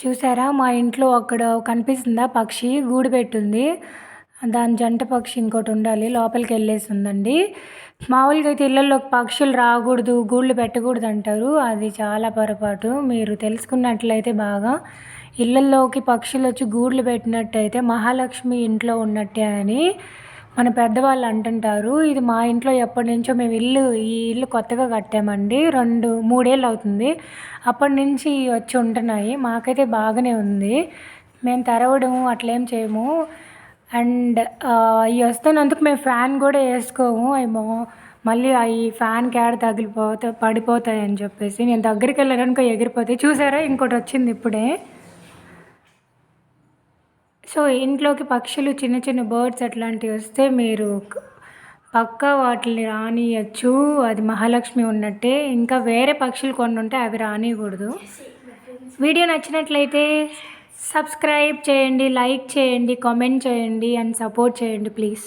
చూసారా మా ఇంట్లో అక్కడ కనిపిస్తుందా పక్షి గూడు పెట్టుంది. దాని జంట పక్షి ఇంకోటి ఉండాలి లోపలికి వెళ్ళేసిందండి. మామూలుగా అయితే ఇళ్ళల్లోకి పక్షులు రాకూడదు గూళ్ళు పెట్టకూడదు అంటారు. అది చాలా పొరపాటు. మీరు తెలుసుకున్నట్లయితే బాగా ఇళ్ళల్లోకి పక్షులు వచ్చి గూళ్ళు పెట్టినట్టయితే మహాలక్ష్మి ఇంట్లో ఉన్నట్టే అని మన పెద్దవాళ్ళు అంటుంటారు. ఇది మా ఇంట్లో ఎప్పటి నుంచో మేము ఈ ఇల్లు కొత్తగా కట్టామండి. 3 ఏళ్ళు అవుతుంది. అప్పటి నుంచి వచ్చి ఉంటున్నాయి. మాకైతే బాగానే ఉంది. మేము తెరవడం అట్లేం చేయము. అండ్ అవి వస్తున్నందుకు మేము ఫ్యాన్ కూడా వేసుకోము. మళ్ళీ అవి ఫ్యాన్కి ఏడ పడిపోతాయి అని చెప్పేసి నేను దగ్గరికి వెళ్ళానుకో ఎగిరిపోతాయి. చూసారా ఇంకోటి వచ్చింది ఇప్పుడే. సో ఇంట్లోకి పక్షులు చిన్న చిన్న బర్డ్స్ అట్లాంటివి వస్తే మీరు పక్కా వాటిని రానియచ్చు. అది మహాలక్ష్మి ఉన్నట్టే. ఇంకా వేరే పక్షులు కొన్ని ఉంటే అవి రానియకూడదు. వీడియో నచ్చినట్లయితే సబ్స్క్రైబ్ చేయండి, లైక్ చేయండి, కామెంట్ చేయండి అండ్ సపోర్ట్ చేయండి ప్లీజ్.